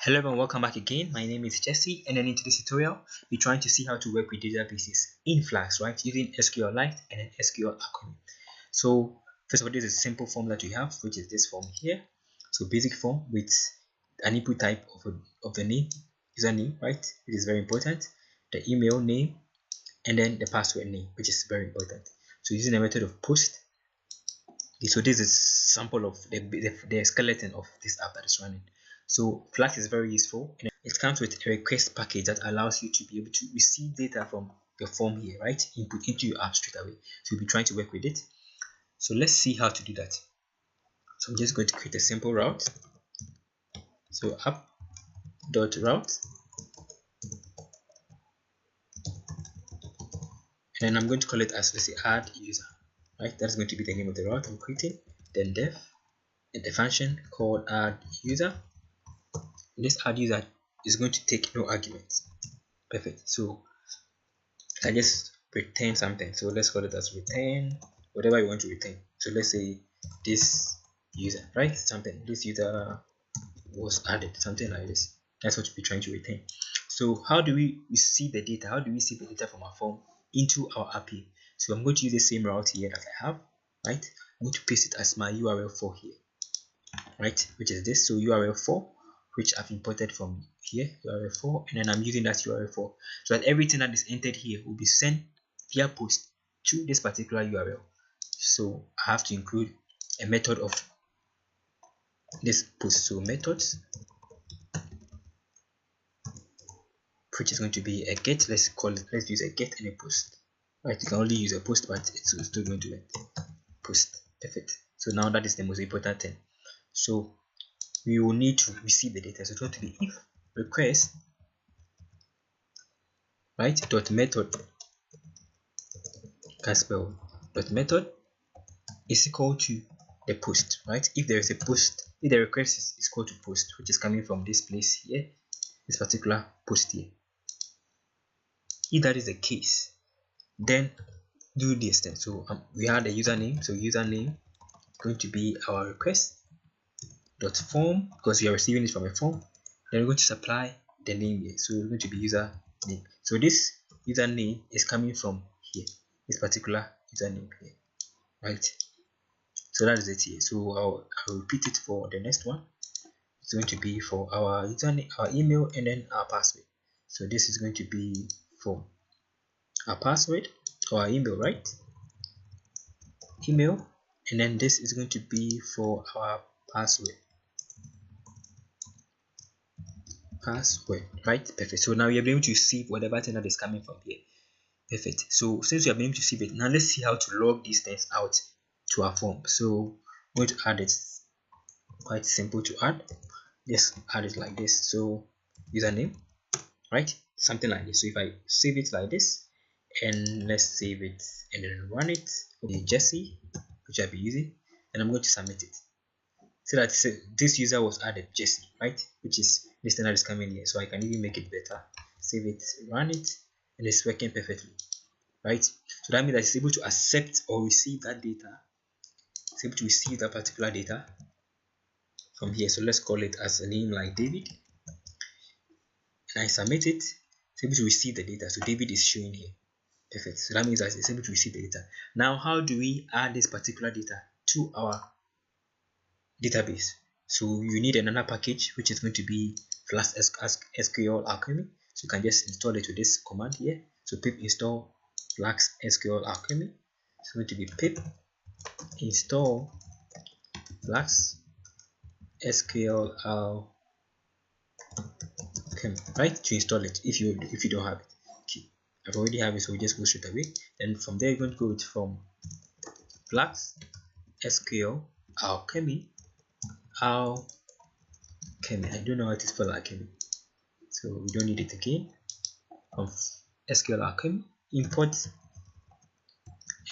Hello everyone, welcome back again. My name is Jesse, and then in today's tutorial, we're trying to see how to work with databases in Flask, right? Using SQLite and then SQLAlchemy. So first of all, this is a simple form that we have, which is this form here. So basic form with an input type of the name, username, right? It is very important. The email name, and then the password name, which is very important. So using a method of post. Okay, so this is sample of the skeleton of this app that is running. So Flask is very useful, and it comes with a request package that allows you to be able to receive data from your form here, right? Input into your app straight away. So we'll be trying to work with it. So let's see how to do that. So I'm just going to create a simple route. So app.route, and then I'm going to call it as, let's say, add user, right? That's going to be the name of the route I'm creating. Then def, and the function called add user. This add user is going to take no arguments. Perfect. So I just return something. So let's call it as return whatever you want to return. So let's say this user, right? Something, this user was added, something like this. That's what we're trying to return. So how do we receive the data? How do we receive the data from our form into our API? So I'm going to use the same route here that I have, right? I'm going to paste it as my URL4 here, right? Which is this. So URL4, which I've imported from here, URL4, and then I'm using that URL4 so that everything that is entered here will be sent via post to this particular URL. So I have to include a method of this post. So methods, which is going to be a get. Let's use a get and a post. Right, you can only use a post, but it's still going to be post. Perfect. So now that is the most important thing. So we will need to receive the data. So it's going to be if request, right, dot method, can spell dot method is equal to the post, right? If there is a post, if the request is equal to post, which is coming from this place here, this particular post here. If that is the case, then do this then. So we have the username. So username is going to be our request dot form, because we are receiving it from a form. Then we're going to supply the name here. So we're going to be user name. So this username is coming from here, this particular username here, right? So that is it here. So I'll repeat it for the next one. It's going to be for our username, our email, and then our password. So this is going to be for our password or our email, right? Email, and then this is going to be for our password. Right? Perfect. So now you're able to receive whatever thing that is coming from here. Perfect. So since you have been able to receive it, now let's see how to log these things out to our form. So I'm going to add it. Quite simple to add. Just add it like this. So username, right? Something like this. So if I save it like this, and let's save it and then run it, okay, Jesse, which I'll be using, and I'm going to submit it. So that this user was added, Jesse, right? Which is this thing that is coming here. So I can even make it better. Save it, run it, and it's working perfectly, right? So that means that it's able to accept or receive that data. It's able to receive that particular data from here. So let's call it as a name like David, and I submit it. It's able to receive the data. So David is showing here. Perfect. So that means that it's able to receive the data. Now, how do we add this particular data to our database? So you need another package, which is going to be Flask SQLAlchemy. So you can just install it with this command here. So pip install Flask SQLAlchemy. It's going to be pip install Flask SQLAlchemy, right? To install it if you don't have it. Okay, I've already have it, so we just go straight away. Then from there, you're going to go with from Flask SQLAlchemy. I don't know how to spell alchemy, so we don't need it again. From SQLAlchemy, import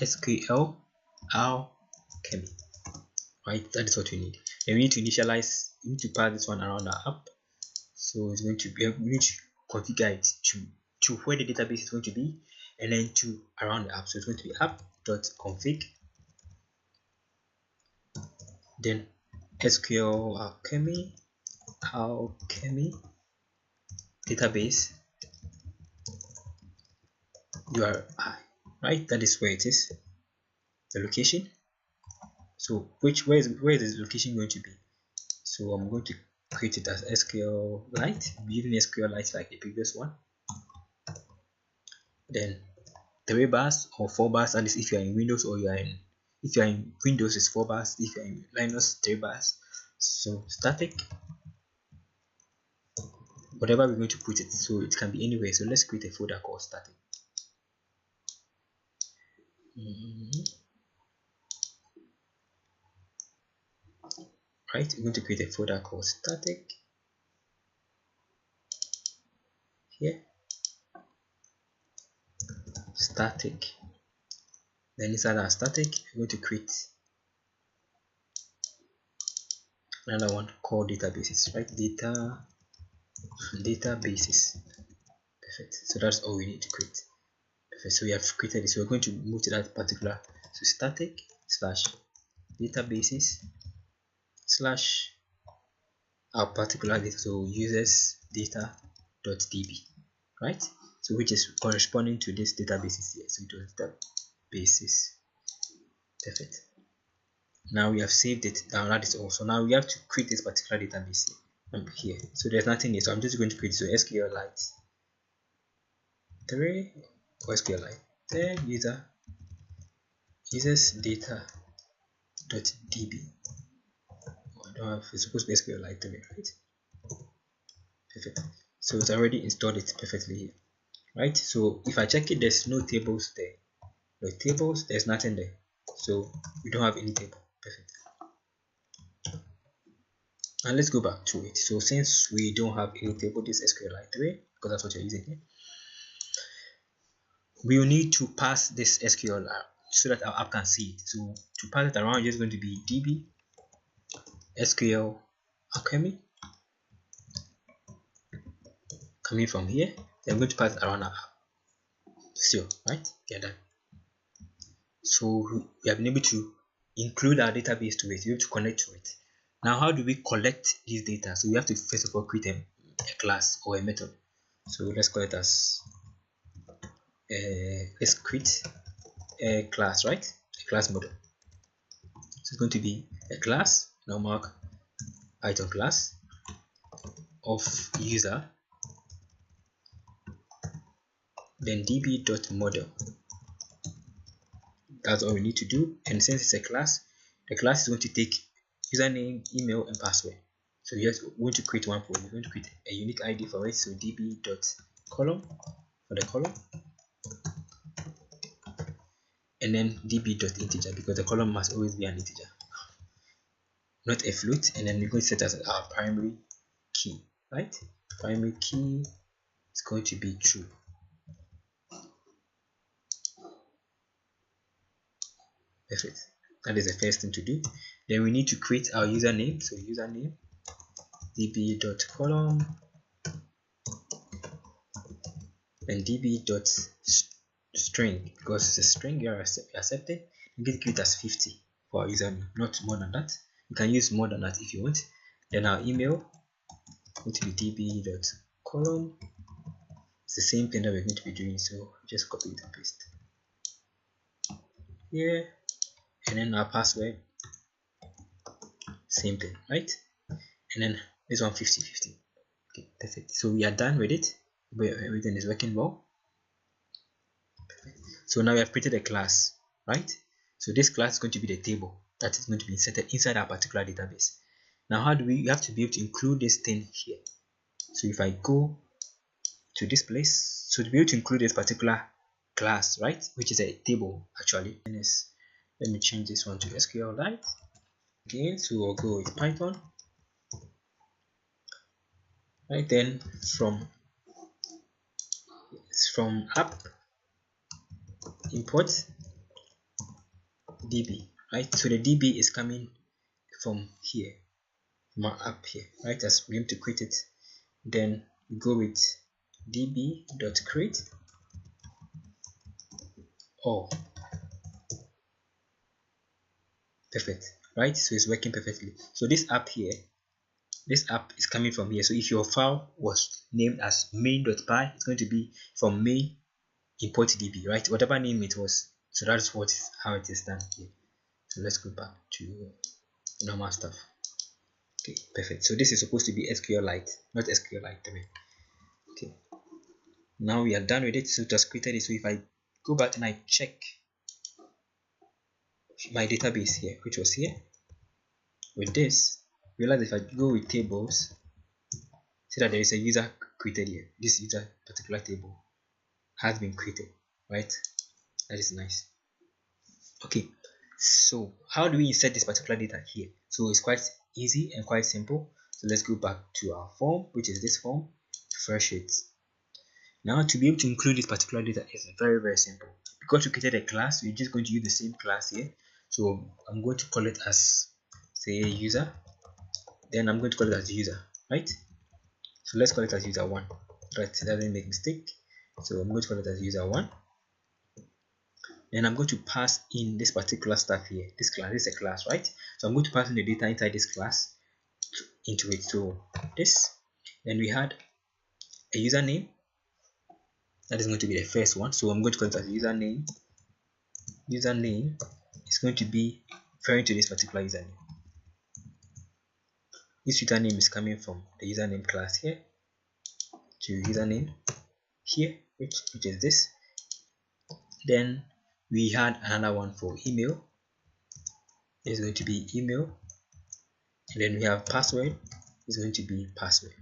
SQLAlchemy, right? That is what we need. And we need to initialize, we need to pass this one around our app. So it's going to be, we need to configure it to where the database is going to be, and then to around the app. So it's going to be app.config, then SQLAlchemy SQLAlchemy database URI, right? That is where it is, the location. So where is this location going to be? So I'm going to create it as SQLite, using SQLite like the previous one. Then 3 bars or 4 bars, and if you are in Windows, or if you are in Windows it's 4 bars, if you are in Linux 3 bars. So static, whatever we're going to put it, so it can be anywhere. So let's create a folder called static. Right, we're going to create a folder called static here, static. Then inside our static we're going to create another one called databases, right? Databases. Perfect. So that's all we need to create. Perfect. So we have created it. So we're going to move to that particular. So static slash databases slash our particular data. So users data.db, right? So which is corresponding to this databases here. So it was databases. Perfect. Now we have saved it. Now that is all. So now we have to create this particular database here. So there's nothing here. So I'm just going to create so SQLite 3 or SQLite 10 users data.db. I don't have, it's supposed to be SQLite 3, right? Perfect. So it's already installed it perfectly here, right? So if I check it, there's no tables there. No tables, there's nothing there. So we don't have any table. Perfect. And let's go back to it. So since we don't have any table, this SQLite 3, because that's what you're using here, we will need to pass this SQL so that our app can see it. So to pass it around, it's going to be db SQLAlchemy coming from here. Then I'm going to pass it around our app. Still, right? Get that. So we have been able to include our database to it. We have to connect to it. Now, how do we collect this data? So we have to first of all create a class or a method. So let's call it as let's create a class, right? A class model. So it's going to be a class, normal Python class of user, then db.model. That's all we need to do. And since it's a class, the class is going to take username, email, and password. So you're going to create one for it. You're going to create a unique ID for it. So db.column for the column, and then db.integer, because the column must always be an integer, not a float. And then we're going to set as our primary key, right? Primary key is going to be true. Perfect. That is the first thing to do. Then we need to create our username. So username db.column and db.string, because it's a string you are accepting. You get create as 50 for our username, not more than that. You can use more than that if you want. Then our email going to be db.column. It's the same thing that we're going to be doing, so just copy it and paste here. And then our password, same thing, right? And then this one 50-50. Okay, perfect. So we are done with it. Everything is working well. Perfect. So now we have created a class, right? So this class is going to be the table that is going to be inserted inside our particular database. Now how do we have to be able to include this thing here? So if I go to this place, so to be able to include this particular class, right, which is a table actually, let me change this one to SQLite again. So we'll go with Python, right? Then from app import db, right? So the db is coming from here, from our app here, right? As we have to create it, then we go with db.create all. Perfect, right? So it's working perfectly. So this app here this app is coming from here. So if your file was named as main.py, it's going to be from main import db, right? Whatever name it was. So that's how it is done here. So let's go back to normal stuff. Okay, perfect. So this is supposed to be SQLite, not SQLite 3. Okay, now we are done with it. So just created it. So if I go back and I check my database here, which was here, with this, realize if I go with tables, see that there is a user created here. This user particular table has been created, right? That is nice. Okay, so how do we insert this particular data here? So it's quite easy and quite simple. So let's go back to our form, which is this form, fresh it. Now to be able to include this particular data is very simple. Because we created a class, we're just going to use the same class here. So I'm going to call it as, say, user. Then I'm going to call it as user, right? So let's call it as user 1, right? It doesn't make mistake. So I'm going to call it as user 1. Then I'm going to pass in this particular stuff here. This class is a class, right? So I'm going to pass in the data inside this class into it. So this, then we had a username. That is going to be the first one. So I'm going to call it as username. Username is going to be referring to this particular username. This username is coming from the username class here to username here, which is this. Then we had another one for email. It's going to be email. And then we have password. It's going to be password.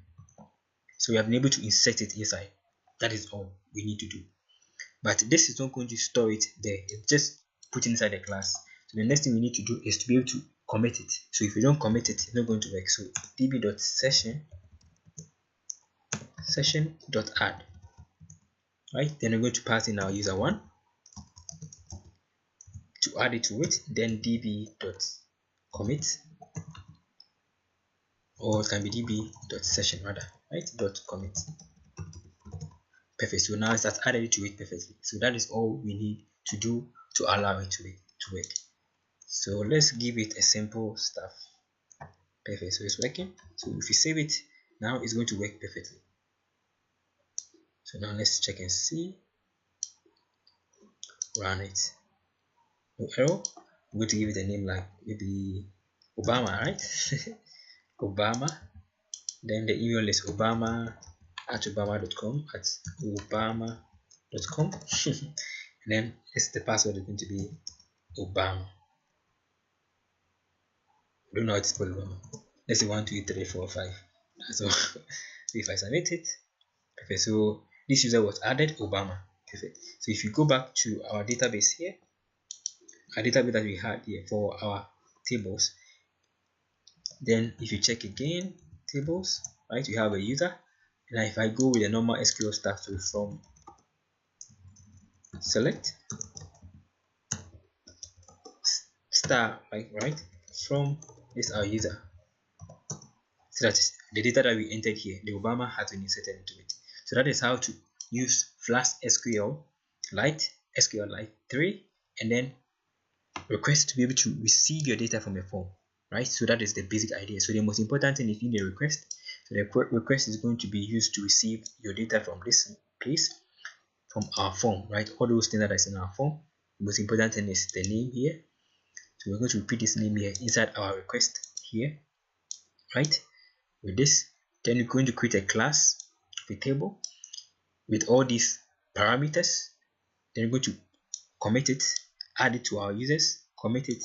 So we have been able to insert it inside. That is all we need to do. But this is not going to store it there. It's just put inside the class. So the next thing we need to do is to be able to commit it. So if we don't commit it, it's not going to work. So db.session.add, right? Then we're going to pass in our user 1 to add it to it. Then db.commit, or it can be db.session rather, right? .commit. Perfect. So now it has added it to it perfectly. So that is all we need to do to allow it to work. So let's give it a simple stuff. Perfect. So it's working. So if you save it, now it's going to work perfectly. So now let's check and see. Run it. No error. I'm going to give it a name like maybe Obama, right? Obama. Then the email is obama@obama.com, obama.com. And then the password is going to be Obama. I don't know how to spell Obama. Let's say 1 2 3 4 5. So if I submit it, perfect. So this user was added, Obama. Perfect. So if you go back to our database here, our database that we had here for our tables, then if you check again, tables, right, you have a user. And if I go with a normal SQL stuff, so from select star, right, from this our user. So that is the data that we entered here. The Obama has been inserted into it. So that is how to use Flask SQLite, SQLite 3, and then request to be able to receive your data from a form, right? So that is the basic idea. So the most important thing is in the request. So the request is going to be used to receive your data from this place, from our form, right? All those things that is in our form. The most important thing is the name here. So we're going to repeat this name here inside our request here, right? With this, then we're going to create a class of a table with all these parameters. Then we're going to commit it, add it to our users, commit it,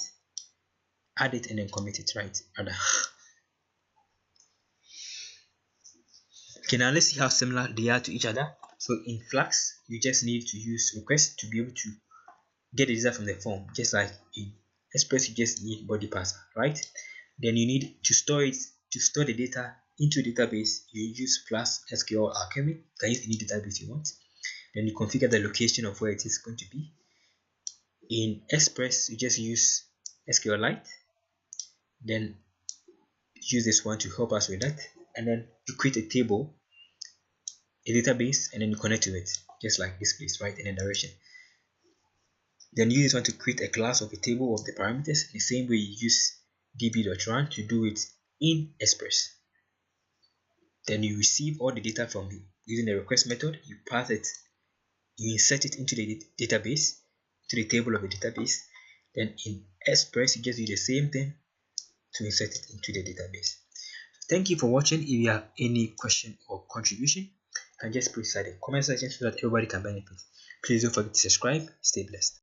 add it, and then commit it, right? Okay, now let's see how similar they are to each other. So in Flask, you just need to use request to be able to get the data from the form, just like in Express you just need body parser, right? Then you need to store it, to store the data into a database. You use Flask SQLAlchemy. You can use any database you want. Then you configure the location of where it is going to be. In Express you just use SQLite, then use this one to help us with that, and then you create a table, a database, and then you connect to it, just like this place, right, in a direction. Then use this one to create a class of a table of the parameters, the same way you use db.run to do it in Express. Then you receive all the data from using the request method. You pass it, you insert it into the database, to the table of the database. Then in Express, you just do the same thing to insert it into the database. Thank you for watching. If you have any question or contribution, you can just put it inside the comment section so that everybody can benefit. Please don't forget to subscribe. Stay blessed.